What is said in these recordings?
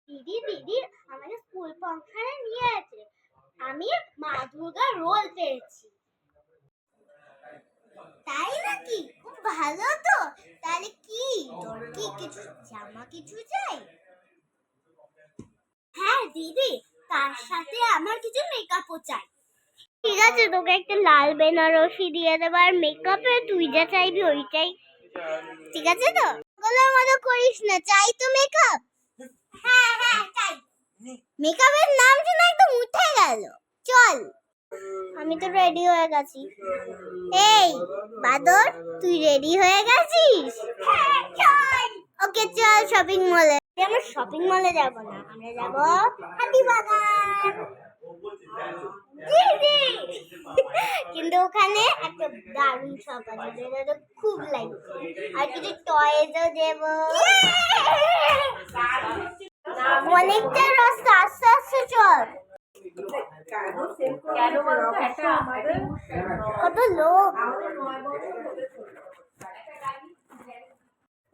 দিদি দিদি আমাকে স্কুল ফাংশনে নিয়ে আছে, আমি মা দুর্গার রোল পেয়েছি। তাই নাকি? খুব ভালো তো। তাহলে কি তোর কি কিছু জামা কিছু চাই? হ্যাঁ দিদি, তার সাথে আমার কিছু মেকআপও চাই। ঠিক আছে, তোকে একটা লাল বেনারসি দিয়ে দেবো, আর মেকআপে তুই যা চাইবি ওইটাই। ঠিক আছে তো? গলার মতো করিস না, চাই তো মেকআপ। হ্যাঁ হ্যাঁ চাই। মেকআপের নাম শুনে একদম উঠে গেল। চল, আমি তো রেডি হয়ে গেছি। এই বাদর, তুই রেডি হয়ে গেছিস? হ্যাঁ চল। ওকে চল শপিং মলে। আমরা শপিং মলে যাব না, আমরা যাব হাতিবাগান। কিন্তু ওখানে একটা দারুণ শপ আছে যেটা খুব লাগছে, আর কিছু টয়েসও দেব। অনেকটা রাস্তা, আস্তে আস্তে চল। কত লোক,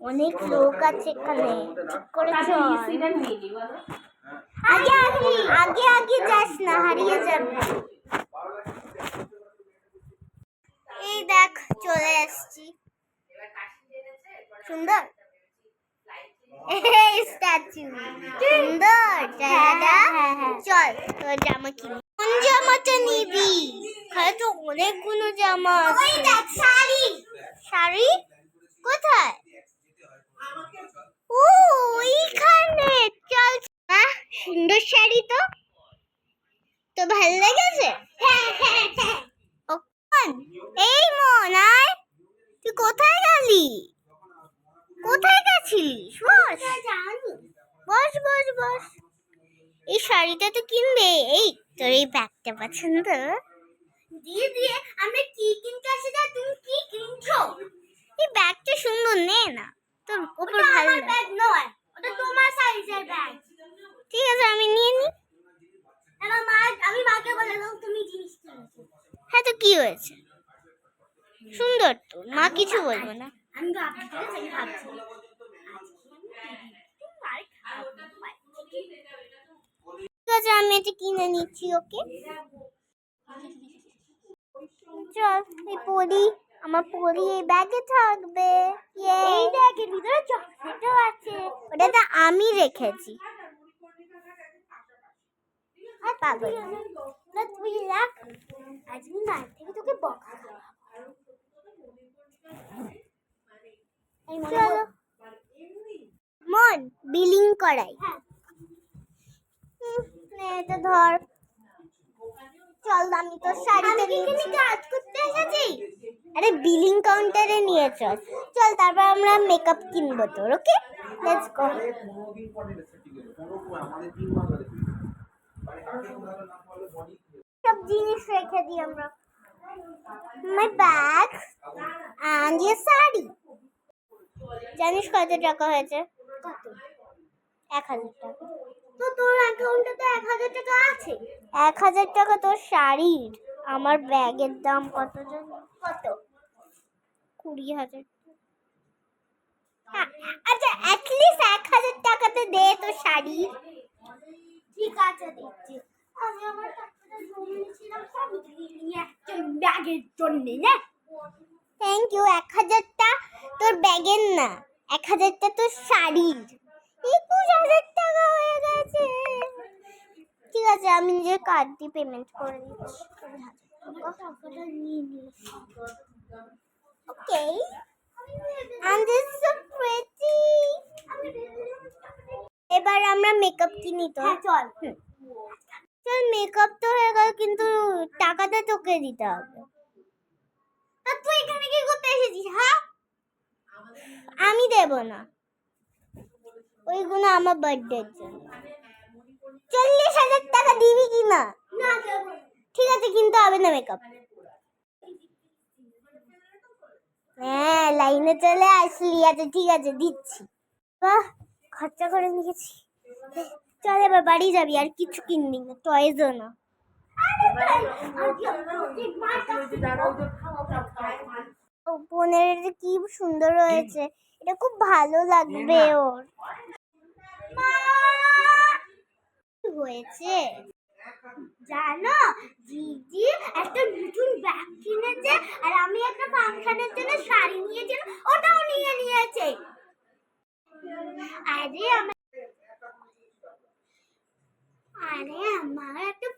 অনেক লোক আছে এখানে। ঠিক করে চল। আগে আগে আগে আগে যাস না, হারিয়ে যাবে। এই দেখ চলে আসছি। সুন্দর স্ট্যাচু, সুন্দর জায়গাটা। চল তোর জামা কিনি। কোন জামাটা নিবি? তো অনেকগুলো জামা আছে। শাড়ি। শাড়ি কোথায়? ও ওইখানে। চল। সুন্দর শাড়ি তো, তো ভালো লেগেছে? এই মন আয়, তুই কোথায় গেলি? কোথায় গেছিলিস? বস বস বস। এই শাড়িটা তো কিনবে। এই তোর এই ব্যাগটা পছন্দ? দিয়ে দিয়ে আমরা কি কিনতে আসি, তুমি কি কিনছো? এই ব্যাগটা সুন্দর, নে না, তোর উপর ভালো। আমার ব্যাগ নয়, ওটা তোমার সাইজের ব্যাগ। ঠিক আছে আমি নিয়ে নি। আমি মাকে বললাম তুমি জিনিস কিনছো। হ্যাঁ তো কি হয়েছে, সুন্দর তো, মা কিছু বলবো না। আমি ভাবছি ঠিক আছে, আমি এটা কিনে নিচ্ছি। ওকে চল। এই পরি, আমার পরি এই ব্যাগে থাকবে। এই ব্যাগের ভিতরে চকলেটও আছে, ওটা তো আমি রেখেছি। পাগল না, তুই রাখ, আজ আমি মার থেকে তোকে বকা খাওয়াবো। চলো মন, বিলিং করাই। এটা ধর। চল, আমি তো শাড়িতে নিয়েছি। কাজ করতে এসেছি। আরে বিলিং কাউন্টারে নিয়ে চল। চল তারপর আমরা মেকআপ কিনবো তোর। Okay let's go. সব জিনিস রেখে দিই আমরা। মাই ব্যাগ এন্ড ইয়ে শাড়ি। জানিস কত টাকা হয়েছে? কত? 1000 টাকা। তো তোর অ্যাকাউন্টে তো 1000 টাকা আছে। 1000 টাকা তোর শাড়ির, আমার ব্যাগের দাম কত জানো? কত? 20,000। আচ্ছা অ্যাটলিস্ট 1000 টাকাতে দে তো শাড়ি। ঠিক আছে দিচ্ছি। আমি আমার টাকাটা জমিয়েছিলাম সব দিয়ে একটা ব্যাগের জন্য না। Thank you. 1000টা তোর ব্যাগের না, 1000টা তোর শাড়ির। 21,000 টাকা হয়ে গেছে। ঠিক আছে আমি নিজের কার্ড দিয়ে পেমেন্ট করে দিচ্ছি। টাকাটা নিয়ে নিস। ওকে and this is so pretty. এবার আমরা মেকআপ কিনি তো। চল চল, মেকআপ তো হয়ে গেল, কিন্তু টাকাটা তোকে দিতে হবে। তুই এখানে কি করতে এসেছিস? হ্যাঁ আমি দেব না, ওইগুলো আমার বার্থডের জন্য। 40,000 টাকা দিবি কি না? ঠিক আছে কিনতে হবে না মেকআপ। হ্যাঁ লাইনে চলে আসলি। আচ্ছা ঠিক আছে দিচ্ছি। বাহ খরচা করে নিয়েছি। চল এবার বাড়ি যাবি, আর কিছু কিনবি না, টয়েসও না। বোনের কি সুন্দর হয়েছে, এটা খুব ভালো লাগবে ওর। হয়েছে জানো, দিদি একটা নতুন ব্যাগ কিনেছে আর আমি একটা ফাংশনের জন্য শাড়ি নিয়েছিলাম, ওটাও নিয়ে নিয়েছে। আরে আমার একটা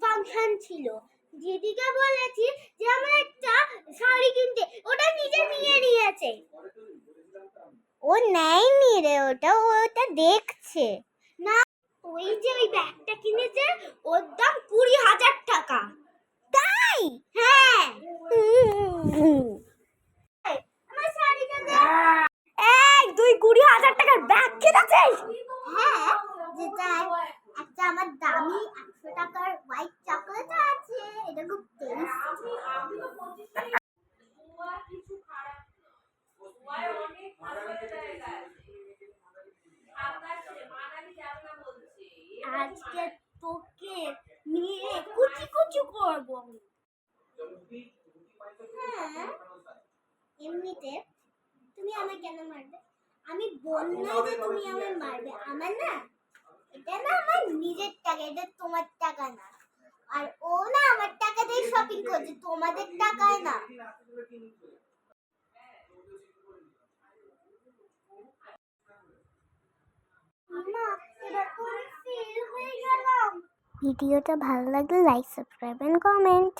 ফাংশন ছিল, দিদিকে বলেছি যে আমার একটা শাড়ি কিনতে, ওটা নিজে নিয়ে নিয়েছে। ও নেয়নি রে, ওটা দেখছে না। ওই যে ওই ব্যাগটা কিনেছে, ওর দাম 20,000 টাকা। তাই? হ্যাঁ। আমার শাড়িটা দে। এই তুই 20,000 টাকার ব্যাগ কিনেছিস? হ্যাঁ, যেটা একটা আমার দামি 100 টাকার হোয়াইট চকলেট আছে, এটা খুব টেস্টি। আজকে তোকে নিয়ে কুচি কুচি করবো আমি। হ্যাঁ, এমনিতে তুমি আমায় কেন মারবে? আমি বললাম যে তুমি আমায় মারবে, আমার না, এটা না আমার নিজের টাকা, এটা তোমার টাকা না। আর ও না আমার টাকা দিয়ে শপিং করছে, তোমাদের টাকায় না। ভিডিওটা ভালো লাগলে লাইক, সাবস্ক্রাইব এন্ড কমেন্ট।